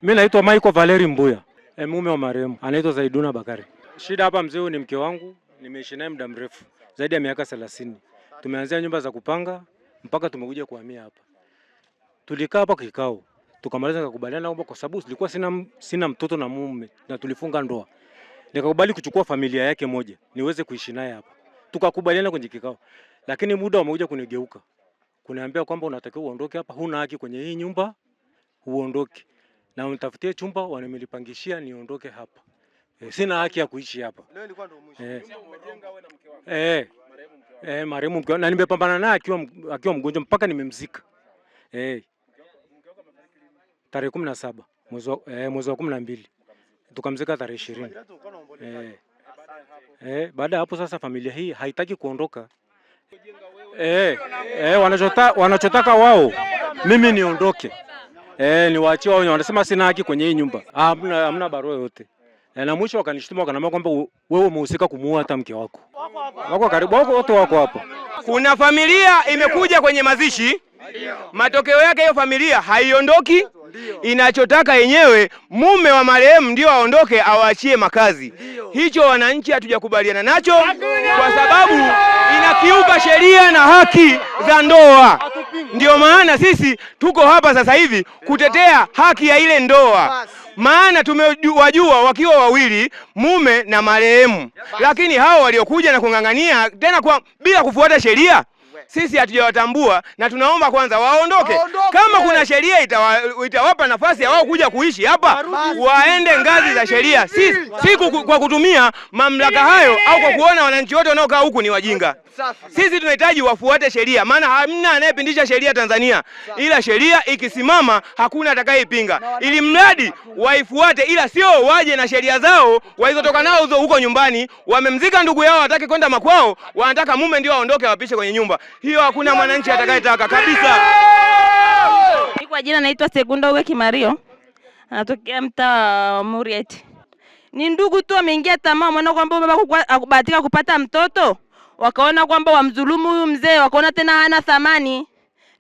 Mimi naitwa Michael Valeri Mbuya. Mume wa marehemu anaitwa Zaiduna Bakari. Shida hapa mzee ni mke wangu, nimeishi naye muda mrefu, zaidi ya miaka 30. Tumeanzia nyumba za kupanga mpaka tumekuja kuhamia hapa. Tulikaa hapa kikao, tukamaliza kukubaliana kwamba kwa sababu nilikuwa sina mtoto na mume na tulifunga ndoa. Nikakubali kuchukua familia yake moja, niweze kuishi naye hapa. Tukakubaliana kwenye kikao. Lakini muda umekuja kunigeuka. Kuniambia kwamba unatakiwa uondoke hapa, huna haki kwenye hii nyumba, uondoke. Na unitafutie chumba wananilipangishia niondoke hapa. Sina haki ya kuishi hapa. Leo ilikuwa ndio mwisho. Umejenga wewe na mke wako. Marehemu mke wangu na nimepambana naye akiwa mgonjwa mpaka nimemzika. Tarehe 17 mwezi wa 12. Tukamzika tarehe 20. Baada hapo sasa familia hii haitaki kuondoka. Wanachotaka wao mimi niondoke. Niwaachie wao, wanasema sina haki kwenye hii nyumba. Hamna barua yote. Na mwisho wakanishituma wakaniambia kwamba wewe umehusika kumuua hata mke wako. Wako karibu wote wako hapa. Kuna familia imekuja kwenye mazishi. Matokeo yake hiyo familia haiondoki. Inachotaka yenyewe mume wa marehemu ndio aondoke, awaachie makazi. Hicho wananchi hatujakubaliana nacho kwa sababu inakiuka sheria na haki za ndoa. Ndio maana sisi tuko hapa sasa hivi kutetea haki ya ile ndoa. Maana tumewajua wakiwa wawili, mume na marehemu. Lakini hao waliokuja na kung'ang'ania tena bila kufuata sheria, sisi hatujawatambua na tunaomba kwanza waondoke. Kama kuna sheria itawapa nafasi ya wao kuja kuishi hapa, waende ngazi za sheria. Si kwa kutumia mamlaka hayo au kwa kuona wananchi wote wanaokaa huku ni wajinga. Sisi tunahitaji wafuate sheria, maana hamna anayepindisha sheria Tanzania. Ila sheria ikisimama hakuna atakayeipinga. Ili mradi waifuate, ila sio waje na sheria zao walizotoka nao huko nyumbani. Wamemzika ndugu yao, hataki kwenda makwao, wanataka mume ndio aondoke wapishe kwenye nyumba. Hiyo hakuna mwananchi atakayetaka kabisa. Kwa jina naitwa Segunda Uwe Kimario. Anatokea mtaa Murieti. Ni ndugu tu ameingia tamaa, mwana kwamba baba akubahatika kupata mtoto. Wakaona kwamba wamdhulumu huyu mzee, wakaona tena hana thamani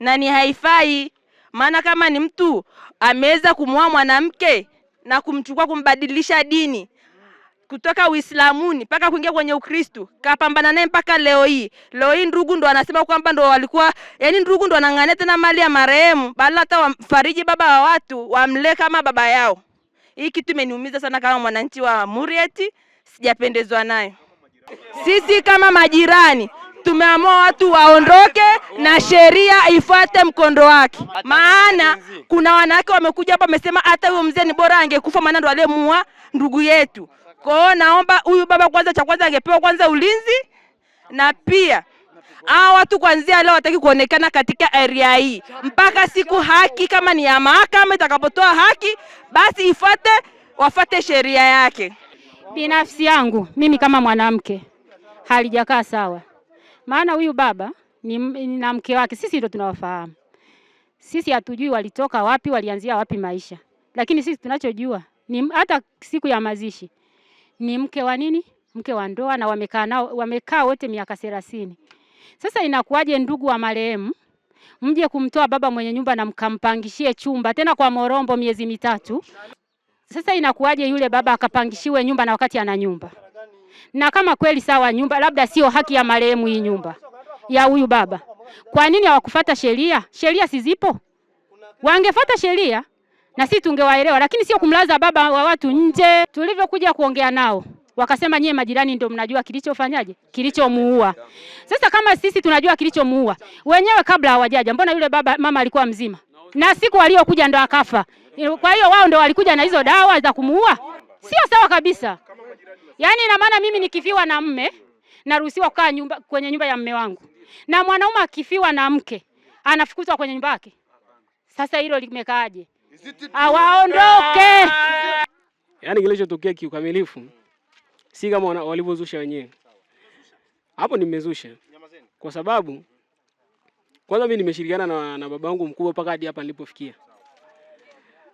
na ni haifai. Maana kama ni mtu ameweza kumuoa mwanamke na kumchukua kumbadilisha dini kutoka Uislamuni mpaka kuingia kwenye Ukristo, kapambana naye mpaka leo hii. Leo hii ndugu ndo anasema kwamba ndo walikuwa, yani ndugu ndo anang'ania tena mali ya marehemu, bali hata wamfariji baba wa watu, wamlee kama baba yao. Hii kitu imeniumiza sana kama mwananchi wa Murieti, sijapendezwa nayo. Sisi kama majirani tumeamua watu waondoke na sheria ifuate mkondo wake. Maana kuna wanawake wamekuja hapa wamesema hata huyo mzee ni bora angekufa, maana ndo aliyemuua ndugu yetu. Kwa hiyo naomba huyu baba kwanza, cha kwanza angepewa kwanza ulinzi, na pia hao watu kuanzia leo wataki kuonekana katika area hii mpaka siku haki kama ni ya mahakama itakapotoa haki, basi wafuate sheria yake. Binafsi yangu mimi kama mwanamke halijakaa sawa. Maana huyu baba na mke wake sisi ndio tunawafahamu. Sisi hatujui walitoka wapi, walianzia wapi maisha. Lakini sisi tunachojua ni hata siku ya mazishi ni mke wa nini? Mke wa ndoa, na wamekaa wote miaka 30. Sasa inakuwaje ndugu wa marehemu mje kumtoa baba mwenye nyumba na mkampangishie chumba tena kwa Morombo miezi 3? Sasa inakuwaje yule baba akapangishiwe nyumba na wakati ana nyumba? Na kama kweli sawa nyumba labda sio haki ya marehemu hii nyumba ya huyu baba, kwa nini hawakufuata sheria? Sheria si zipo? Wangefuata sheria na sisi tungewaelewa, lakini sio kumlaza baba wa watu nje. Tulivyokuja kuongea nao wakasema nyie majirani ndio mnajua kilichofanyaje, kilichomuua. Sasa kama sisi tunajua kilichomuua, wenyewe kabla hawajaja mbona yule mama alikuwa mzima? Na siku waliokuja ndo akafa. Kwa hiyo wao ndo walikuja na hizo dawa za kumuua? Sio sawa kabisa. Yaani ina maana mimi nikifiwa na mume naruhusiwa kukaa kwenye nyumba ya mume wangu, na mwanaume akifiwa na mke anafukuzwa kwenye nyumba yake. Sasa hilo limekaaje? Awaondoke. Yaani kilichotokea kiukamilifu si kama walivyozusha wenyewe. Hapo nimezusha. Kwa sababu kwanza mimi nimeshirikiana na babangu mkubwa mpaka hadi hapa nilipofikia.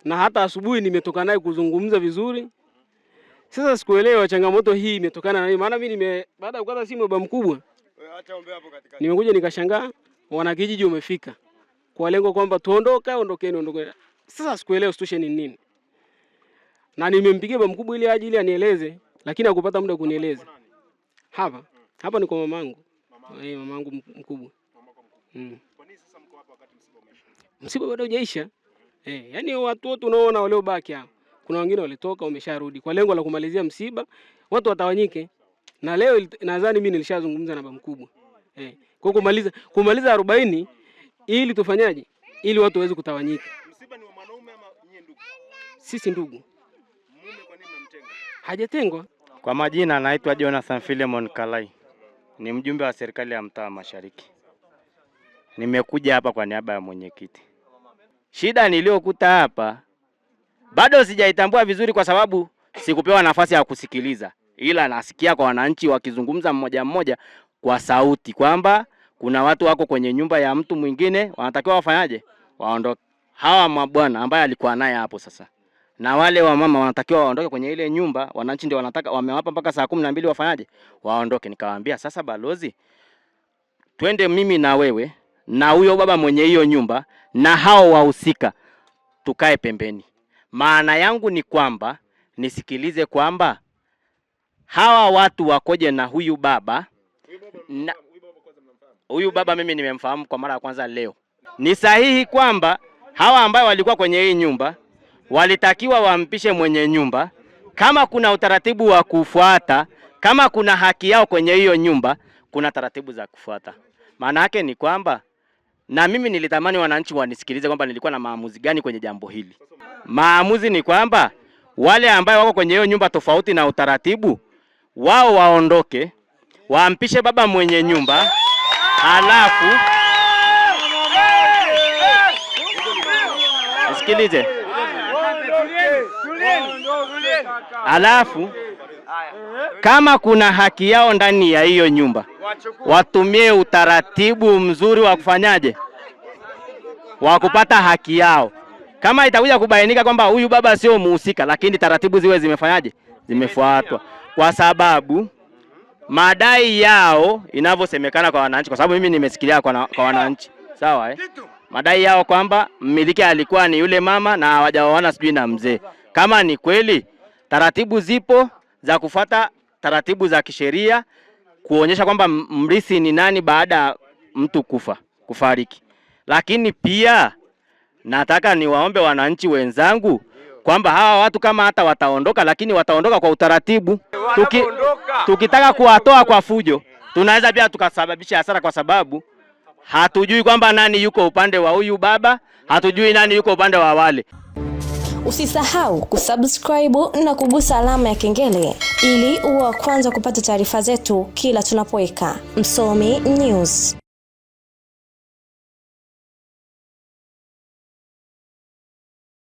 Na hata asubuhi nimetoka naye kuzungumza vizuri. Sasa sikuelewa changamoto hii imetokana na nini. Maana mimi baada ya kukata simu baba mkubwa, nimekuja nikashangaa wanakijiji wamefika kwa lengo kwamba tuondoke. Sasa sikuelewa situation ni nini. na nimempigia baba mkubwa ili ajili anieleze, lakini hakupata muda kunieleza. Hapa ni kwa mamangu. Mamangu mkubwa. Kwa nini sasa mko hapa wakati msiba umeisha? Msiba bado hujaisha. Yaani watu wote unaona waliobaki hapa. Kuna wengine walitoka wamesharudi kwa lengo la kumalizia msiba, watu watawanyike. Na leo nadhani mimi nilishazungumza na baba mkubwa. Kwa kumaliza 40 ili tufanyaje? Ili watu waweze kutawanyika. Msiba ni wa mwanaume ama nyie ndugu? Sisi ndugu. Mume kwa nini mnamtenga? Hajatengwa. Kwa majina naitwa Jonathan Philemon Kalai. Ni mjumbe wa serikali ya mtaa Mashariki. Nimekuja hapa kwa niaba ya mwenyekiti. Shida niliyokuta hapa bado sijaitambua vizuri kwa sababu sikupewa nafasi ya kusikiliza. Ila nasikia kwa wananchi wakizungumza mmoja mmoja kwa sauti kwamba kuna watu wako kwenye nyumba ya mtu mwingine wanatakiwa wafanyaje? Waondoke. Hawa mabwana ambaye alikuwa naye hapo sasa. Na wale wa mama wanatakiwa waondoke kwenye ile nyumba, wananchi ndio wanataka, wamewapa mpaka saa 12 wafanyaje? Waondoke. Nikawaambia sasa balozi, twende mimi na wewe na huyo baba mwenye hiyo nyumba na hao wahusika tukae pembeni. Maana yangu ni kwamba nisikilize kwamba hawa watu wakoje na huyu baba. Huyu baba mimi nimemfahamu kwa mara ya kwanza leo. Ni sahihi kwamba hawa ambao walikuwa kwenye hii nyumba walitakiwa wampishe mwenye nyumba. Kama kuna utaratibu wa kufuata, kama kuna haki yao kwenye hiyo nyumba, kuna taratibu za kufuata. Maana yake ni kwamba na mimi nilitamani wananchi wanisikilize kwamba nilikuwa na maamuzi gani kwenye jambo hili. Maamuzi ni kwamba wale ambao wako kwenye hiyo nyumba tofauti na utaratibu, wao waondoke, wampishe baba mwenye nyumba, halafu sikilize. Halafu kama kuna haki yao ndani ya hiyo nyumba, watumie utaratibu mzuri wa kufanyaje? Wa kupata haki yao. Kama itakuja kubainika kwamba huyu baba sio muhusika, lakini taratibu ziwe zimefanyaje? Zimefuatwa. Kwa sababu madai yao inavyosemekana kwa wananchi, kwa sababu mimi nimesikilia kwa wananchi. Sawa Madai yao kwamba mmiliki alikuwa ni yule mama na hawajaoana sijui na mzee. Kama ni kweli, taratibu zipo za kufuata, taratibu za kisheria kuonyesha kwamba mrithi ni nani baada mtu kufariki. Lakini pia nataka niwaombe wananchi wenzangu kwamba hawa watu kama hata wataondoka, lakini wataondoka kwa utaratibu. Tukitaka kuwatoa kwa fujo, tunaweza pia tukasababisha hasara kwa sababu hatujui kwamba nani yuko upande wa huyu baba, hatujui nani yuko upande wa wale. Usisahau kusubscribe na kugusa alama ya kengele ili uwe wa kwanza kupata taarifa zetu kila tunapoweka Msomi News.